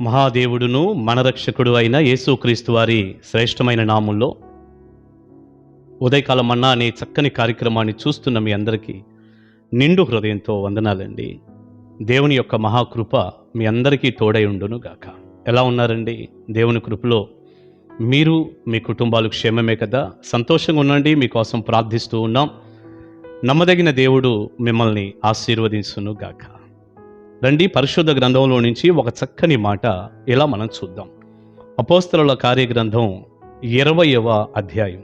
మహాదేవుడును మన రక్షకుడు అయిన యేసుక్రీస్తు వారి శ్రేష్టమైన నామంలో ఉదయకాల మన్నా అనే చక్కని కార్యక్రమాన్ని చూస్తున్న మీ అందరికీ నిండు హృదయంతో వందనాలండి. దేవుని యొక్క మహాకృప మీ అందరికీ తోడై ఉండును గాక. ఎలా ఉన్నారండి? దేవుని కృపలో మీరు మీ కుటుంబాలు క్షేమమే కదా? సంతోషంగా ఉండండి. మీకోసం ప్రార్థిస్తూ ఉన్నాం. నమ్మదగిన దేవుడు మిమ్మల్ని ఆశీర్వదించును గాక. రండి, పరిశుద్ధ గ్రంథంలో నుంచి ఒక చక్కని మాట ఇలా మనం చూద్దాం. అపోస్తలుల కార్యగ్రంథం 20వ అధ్యాయం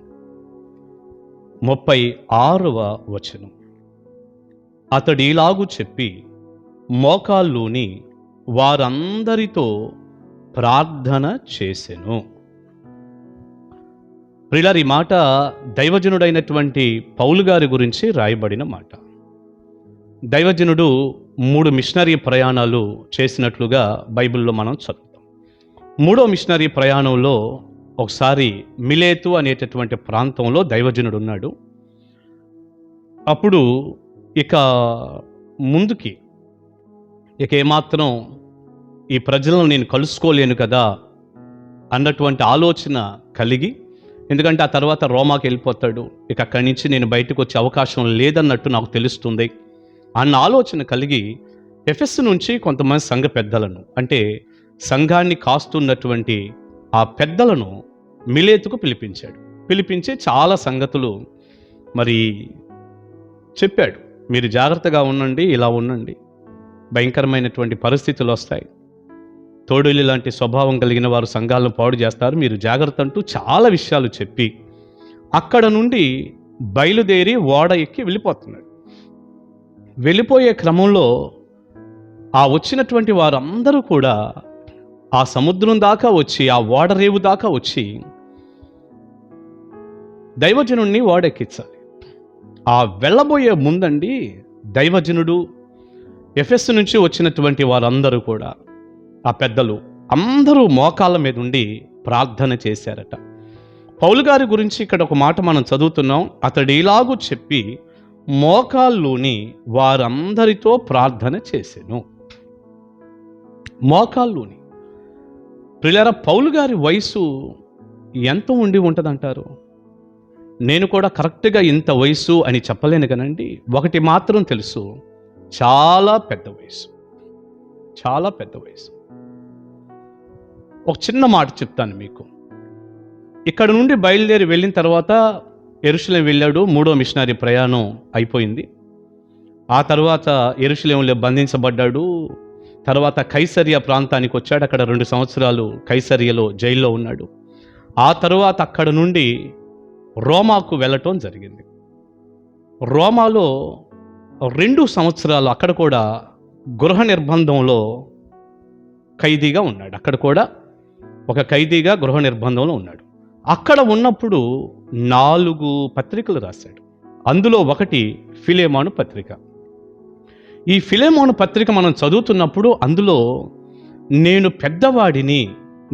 36వ వచనం. అతడు ఇలాగు చెప్పి మోకాళ్ళూని వారందరితో ప్రార్థన చేసెను. ప్రియులారా, ఈ మాట దైవజనుడైనటువంటి పౌలు గారి గురించి రాయబడిన మాట. దైవజనుడు 3 మిషనరీ ప్రయాణాలు చేసినట్లుగా బైబిల్లో మనం చదువుతాం. 3వ మిషనరీ ప్రయాణంలో ఒకసారి మిలేతు అనేటటువంటి ప్రాంతంలో దైవజనుడు ఉన్నాడు. అప్పుడు ఇక ముందుకి ఏమాత్రం ఈ ప్రజలను నేను కలుసుకోలేను కదా అన్నటువంటి ఆలోచన కలిగి, ఎందుకంటే ఆ తర్వాత రోమాకి వెళ్ళిపోతాడు, ఇక అక్కడి నుంచి నేను బయటకు వచ్చే అవకాశం లేదన్నట్టు నాకు తెలుస్తుంది అన్న ఆలోచన కలిగి ఎఫెసు నుంచి కొంతమంది సంఘ పెద్దలను, అంటే సంఘాన్ని కాస్తున్నటువంటి ఆ పెద్దలను మిలేతుకు పిలిపించాడు. పిలిపించి చాలా సంగతులు మరి చెప్పాడు. మీరు జాగ్రత్తగా ఉండండి, ఇలా ఉండండి, భయంకరమైనటువంటి పరిస్థితులు వస్తాయి, తోడేలు లాంటి స్వభావం కలిగిన వారు సంఘాలను పాడు చేస్తారు, మీరు జాగ్రత్త అంటూ చాలా విషయాలు చెప్పి అక్కడ నుండి బయలుదేరి ఓడ ఎక్కి వెళ్ళిపోతున్నాడు. వెళ్ళిపోయే క్రమంలో ఆ వచ్చినటువంటి వారందరూ కూడా ఆ సముద్రం దాకా వచ్చి, ఆ ఓడరేవు దాకా వచ్చి దైవజనుడిని ఓడెక్కించాలి. ఆ వెళ్ళబోయే ముందండి దైవజనుడు, ఎఫెసు నుంచి వచ్చినటువంటి వారందరూ కూడా, ఆ పెద్దలు అందరూ మోకాళ్ళ మీద ఉండి ప్రార్థన చేశారట. పౌలు గారి గురించి ఇక్కడ ఒక మాట మనం చదువుతున్నాం. అతడు ఇలాగూ చెప్పి మోకాళ్ళూని వారందరితో ప్రార్థన చేసెను. మోకాళ్ళూని. ప్రియులారా, పౌలు గారి వయసు ఎంత ఉండి ఉంటుందంటారు? నేను కూడా కరెక్ట్గా ఇంత వయసు అని చెప్పలేను కనండి. ఒకటి మాత్రం తెలుసు, చాలా పెద్ద వయసు, చాలా పెద్ద వయసు. ఒక చిన్న మాట చెప్తాను మీకు. ఇక్కడ నుండి బయలుదేరి వెళ్ళిన తర్వాత యెరూషలేం వెళ్ళాడు. 3వ మిషనరీ ప్రయాణం అయిపోయింది. ఆ తర్వాత యెరూషలేంలో బంధించబడ్డాడు. తర్వాత కైసరియా ప్రాంతానికి వచ్చాడు. అక్కడ 2 సంవత్సరాలు కైసరియాలో జైల్లో ఉన్నాడు. ఆ తర్వాత అక్కడ నుండి రోమాకు వెళ్ళటం జరిగింది. రోమాలో 2 సంవత్సరాలు అక్కడ కూడా గృహ నిర్బంధంలో ఖైదీగా ఉన్నాడు. అక్కడ కూడా ఒక ఖైదీగా గృహ నిర్బంధంలో ఉన్నాడు. అక్కడ ఉన్నప్పుడు 4 పత్రికలు రాశాడు. అందులో ఒకటి ఫిలెమోను పత్రిక. ఈ ఫిలెమోను పత్రిక మనం చదువుతున్నప్పుడు అందులో నేను పెద్దవాడిని,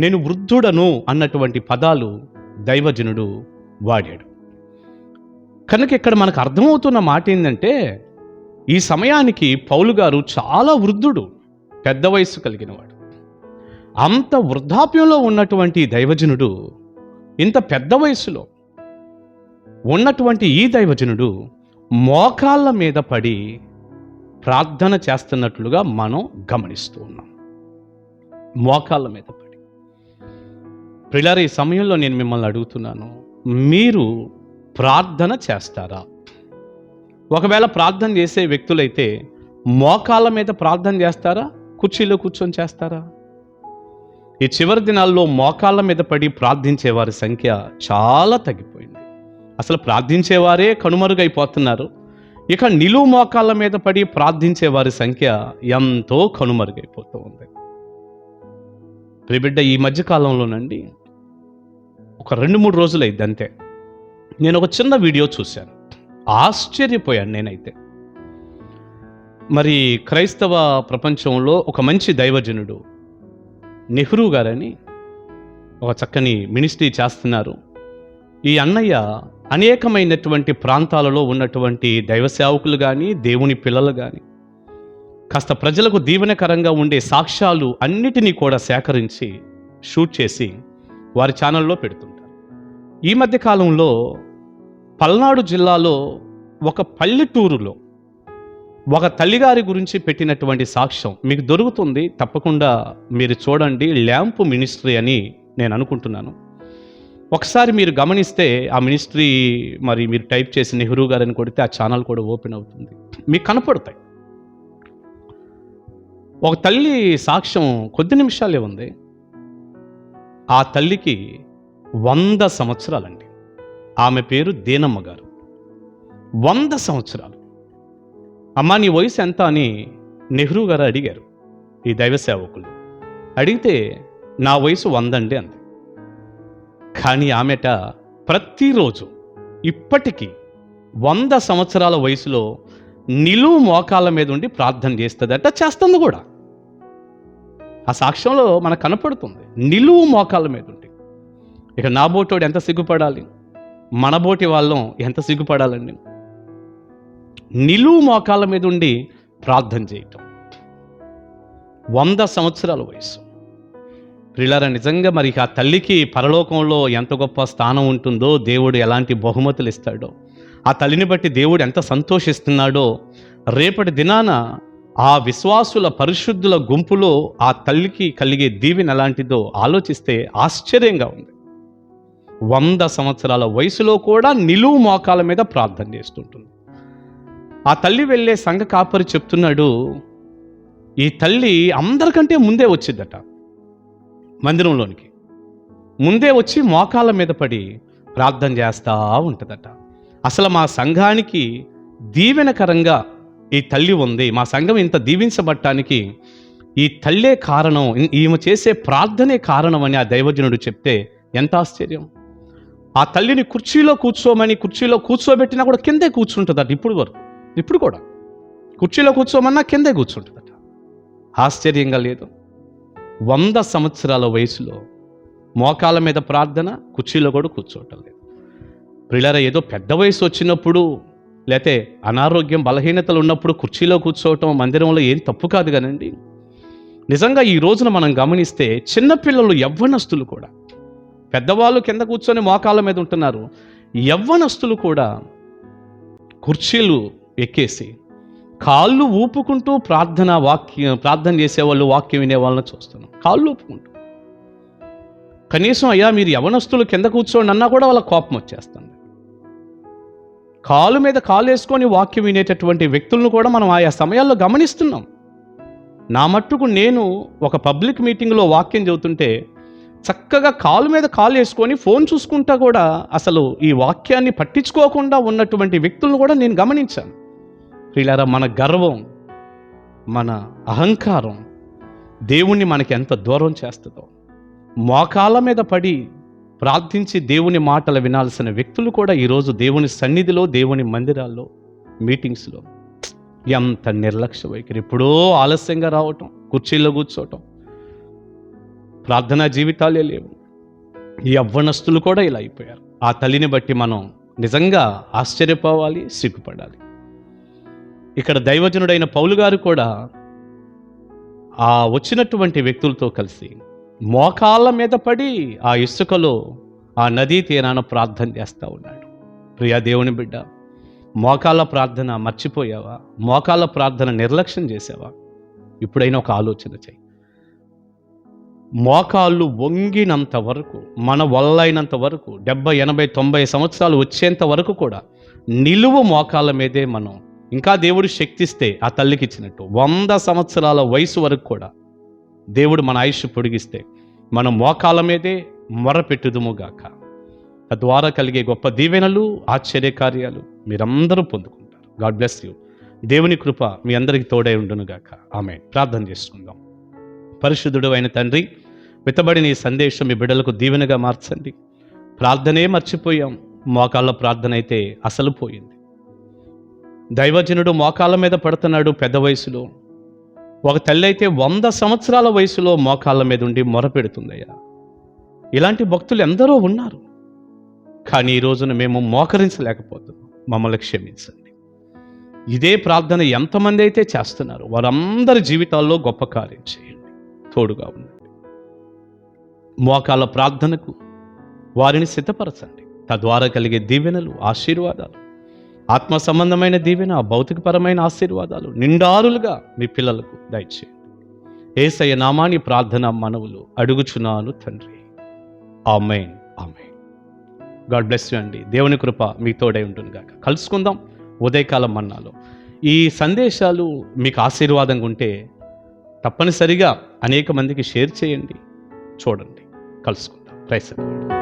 నేను వృద్ధుడను అన్నటువంటి పదాలు దైవజనుడు వాడాడు. కనుక ఇక్కడ మనకు అర్థమవుతున్న మాట ఏంటంటే, ఈ సమయానికి పౌలు గారు చాలా వృద్ధుడు, పెద్ద వయసు కలిగినవాడు. అంత వృద్ధాప్యంలో ఉన్నటువంటి దైవజనుడు, ఇంత పెద్ద వయసులో ఉన్నటువంటి ఈ దైవజనుడు మోకాళ్ళ మీద పడి ప్రార్థన చేస్తున్నట్లుగా మనం గమనిస్తూ ఉన్నాం. మోకాళ్ళ మీద పడి. ప్రియులారా, ఈ సమయంలో నేను మిమ్మల్ని అడుగుతున్నాను, మీరు ప్రార్థన చేస్తారా? ఒకవేళ ప్రార్థన చేసే వ్యక్తులైతే మోకాళ్ళ మీద ప్రార్థన చేస్తారా, కుర్చీలో కూర్చొని చేస్తారా? ఈ చివరి దినాల్లో మోకాళ్ళ మీద పడి ప్రార్థించే వారి సంఖ్య చాలా తగ్గిపోయింది. అసలు ప్రార్థించేవారే కనుమరుగైపోతున్నారు. ఇక నిలువు మోకాళ్ళ మీద పడి ప్రార్థించే వారి సంఖ్య ఎంతో కనుమరుగైపోతూ ఉంది. ప్రియబిడ్డ, ఈ మధ్యకాలంలోనండి ఒక 2-3 రోజులు అయింది అంతే, నేను ఒక చిన్న వీడియో చూశాను. ఆశ్చర్యపోయాను నేనైతే. మరి క్రైస్తవ ప్రపంచంలో ఒక మంచి దైవజనుడు నెహ్రూ గారని ఒక చక్కని మినిస్ట్రీ చేస్తున్నారు. ఈ అన్నయ్య అనేకమైనటువంటి ప్రాంతాలలో ఉన్నటువంటి దైవ సేవకులు కానీ, దేవుని పిల్లలు కానీ కాస్త ప్రజలకు దీవెనకరంగా ఉండే సాక్ష్యాలు అన్నిటినీ కూడా సేకరించి షూట్ చేసి వారి ఛానల్లో పెడుతుంటారు. ఈ మధ్య కాలంలో పల్నాడు జిల్లాలో ఒక పల్లెటూరులో ఒక తల్లిగారి గురించి పెట్టినటువంటి సాక్ష్యం మీకు దొరుకుతుంది, తప్పకుండా మీరు చూడండి. ల్యాంప్ మినిస్ట్రీ అని నేను అనుకుంటున్నాను. ఒకసారి మీరు గమనిస్తే ఆ మినిస్ట్రీ మరి మీరు టైప్ చేసి నెహ్రూ గారని కొడితే ఆ ఛానల్ కూడా ఓపెన్ అవుతుంది, మీకు కనపడతాయి. ఒక తల్లి సాక్ష్యం కొద్ది నిమిషాలే ఉంది. ఆ తల్లికి 100 సంవత్సరాలండి. ఆమె పేరు దేనమ్మ గారు. 100 సంవత్సరాలు. అమ్మా నీ వయసు ఎంత అని నెహ్రూ గారు అడిగారు ఈ దైవ సేవకులు. అడిగితే నా వయసు 100 అండి అంది. కానీ ఆమెట ప్రతిరోజు ఇప్పటికీ 100 సంవత్సరాల వయసులో నిలువు మోకాళ్ళ మీద ఉండి ప్రార్థన చేస్తుందట, చేస్తుంది కూడా. ఆ సాక్ష్యంలో మనకు కనపడుతుంది, నిలువు మోకాళ్ళ మీద ఉండి. ఇక నా బోటోడు ఎంత సిగ్గుపడాలి, మన బోటి వాళ్ళం ఎంత సిగ్గుపడాలండి. నిలువు మోకాళ్ళ మీద ఉండి ప్రార్థన చేయటం. 100 సంవత్సరాల వయసు. ప్రియులారా, నిజంగా మరి ఆ తల్లికి పరలోకంలో ఎంత గొప్ప స్థానం ఉంటుందో, దేవుడు ఎలాంటి బహుమతులు ఇస్తాడో, ఆ తల్లిని బట్టి దేవుడు ఎంత సంతోషిస్తున్నాడో, రేపటి దినాన ఆ విశ్వాసుల పరిశుద్ధుల గుంపులో ఆ తల్లికి కలిగే దీవెన ఎలాంటిదో ఆలోచిస్తే ఆశ్చర్యంగా ఉంది. 100 సంవత్సరాల వయసులో కూడా నిలువు మోకాల మీద ప్రార్థన చేస్తుంటుంది. ఆ తల్లి వెళ్ళే సంఘ కాపరి చెప్తున్నాడు, ఈ తల్లి అందరికంటే ముందే వచ్చిద్దట మందిరంలోనికి. ముందే వచ్చి మోకాళ్ళ మీద పడి ప్రార్థన చేస్తూ ఉంటుందట. అసలు మా సంఘానికి దీవెనకరంగా ఈ తల్లి ఉంది, మా సంఘం ఇంత దీవించబట్టానికి ఈ తల్లే కారణం, ఈమె చేసే ప్రార్థనే కారణం అని ఆ దైవజనుడు చెప్తే ఎంత ఆశ్చర్యం. ఆ తల్లిని కుర్చీలో కూర్చోబెట్టినా కూడా కిందే కూర్చుంటుందట. ఇప్పుడు కూడా కుర్చీలో కూర్చోమన్నా కిందే కూర్చుంటుందట. ఆశ్చర్యంగా లేదు? 100 సంవత్సరాల వయసులో మోకాళ్ళ మీద ప్రార్థన, కుర్చీలో కూడా కూర్చోవటం లేదు. ప్రియులారా, ఏదో పెద్ద వయసు వచ్చినప్పుడు లేతే అనారోగ్యం బలహీనతలు ఉన్నప్పుడు కుర్చీలో కూర్చోవటం మందిరంలో ఏం తప్పు కాదు కానండి. నిజంగా ఈ రోజున మనం గమనిస్తే చిన్నపిల్లలు, యవ్వనస్తులు కూడా, పెద్దవాళ్ళు కింద కూర్చొని మోకాళ్ళ మీద ఉంటున్నారు, యవ్వనస్తులు కూడా కుర్చీలు ఎక్కేసి కాళ్ళు ఊపుకుంటూ ప్రార్థన చేసేవాళ్ళు, వాక్యం వినేవాళ్ళని చూస్తున్నాం. కాళ్ళు ఊపుకుంటూ. కనీసం అయ్యా మీరు యవనస్తులు కింద కూర్చోండి అన్నా కూడా వాళ్ళ కోపం వచ్చేస్తుంది. కాలు మీద కాలు వేసుకొని వాక్యం వినేటటువంటి వ్యక్తులను కూడా మనం ఆయా సమయాల్లో గమనిస్తున్నాం. నా మట్టుకు నేను ఒక పబ్లిక్ మీటింగ్లో వాక్యం చెబుతుంటే చక్కగా కాలు మీద కాలు వేసుకొని ఫోన్ చూసుకుంటా కూడా అసలు ఈ వాక్యాన్ని పట్టించుకోకుండా ఉన్నటువంటి వ్యక్తులను కూడా నేను గమనించాను. ప్రియులారా, మన గర్వం, మన అహంకారం దేవుణ్ణి మనకి ఎంత దూరం చేస్తుందో. మోకాళ్ళ మీద పడి ప్రార్థించి దేవుని మాటలు వినాల్సిన వ్యక్తులు కూడా ఈరోజు దేవుని సన్నిధిలో, దేవుని మందిరాల్లో, మీటింగ్స్లో ఎంత నిర్లక్ష్య వైఖరి. ఎప్పుడో ఆలస్యంగా రావటం, కుర్చీల్లో కూర్చోవటం, ప్రార్థనా జీవితాలే లేవు. ఈ యవ్వనస్తులు కూడా ఇలా అయిపోయారు. ఆ తల్లిని బట్టి మనం నిజంగా ఆశ్చర్యపోవాలి, సిగ్గుపడాలి. ఇక్కడ దైవజనుడైన పౌలు గారు కూడా ఆ వచ్చినటువంటి వ్యక్తులతో కలిసి మోకాళ్ళ మీద పడి ఆ ఇసుకలో ఆ నదీ తీరాన ప్రార్థన చేస్తూ ఉన్నాడు. ప్రియా దేవుని బిడ్డ, మోకాళ్ళ ప్రార్థన మర్చిపోయావా? మోకాళ్ళ ప్రార్థన నిర్లక్ష్యం చేసావా? ఇప్పుడైనా ఒక ఆలోచన చేయి. మోకాళ్ళు వంగినంత వరకు, మన వల్లైనంత వరకు, 70, 80, 90 సంవత్సరాలు వచ్చేంత వరకు కూడా నిలువు మోకాళ్ళ మీదే మనం, ఇంకా దేవుడు శక్తిస్తే ఆ తల్లికి ఇచ్చినట్టు 100 సంవత్సరాల వయసు వరకు కూడా దేవుడు మన ఆయుష్ పొడిగిస్తే మనం మోకాళ్ళ మీదే మొరపెట్టుదుముగాక. తద్వారా కలిగే గొప్ప దీవెనలు, ఆశ్చర్యకార్యాలు మీరందరూ పొందుకుంటారు. God bless you. దేవుని కృప మీ అందరికీ తోడై ఉండునుగాక. ఆమేన్. ప్రార్థన చేసుకుందాం. పరిశుద్ధుడు అయిన తండ్రి, విత్తబడిన ఈ సందేశం మీ బిడ్డలకు దీవెనగా మార్చండి. ప్రార్థనే మర్చిపోయాం, మోకాళ్ళ ప్రార్థన అయితే అసలు పోయింది. దైవజనుడు మోకాళ్ళ మీద పడుతున్నాడు పెద్ద వయసులో. ఒక తల్లి అయితే 100 సంవత్సరాల వయసులో మోకాళ్ళ మీద ఉండి మొరపెడుతుందయ్యా. ఇలాంటి భక్తులు ఎందరో ఉన్నారు. కానీ ఈ రోజున మేము మోకరించలేకపోతున్నాం. మమ్మల్ని క్షమించండి. ఇదే ప్రార్థన ఎంతమంది అయితే చేస్తున్నారు వారందరి జీవితాల్లో గొప్ప కార్యం చేయండి, తోడుగా ఉండండి. మోకాళ్ళ ప్రార్థనకు వారిని సిద్ధపరచండి. తద్వారా కలిగే దీవెనలు, ఆశీర్వాదాలు, ఆత్మ సంబంధమైన దీవెన, భౌతికపరమైన ఆశీర్వాదాలు నిండారులుగా మీ పిల్లలకు దయచేయండి. యేసయ్య నామాని ప్రార్థన మనవులు అడుగుచున్నాను తండ్రి. ఆమేన్, ఆమేన్. గాడ్ బ్లెస్ యు అండి. దేవుని కృప మీ తోడై ఉంటుంది గాక. కలుసుకుందాం ఉదయకాలం మన్నాలో. ఈ సందేశాలు మీకు ఆశీర్వాదంగా ఉంటే తప్పనిసరిగా అనేక మందికి షేర్ చేయండి, చూడండి. కలుసుకుందాం. Praise the lord.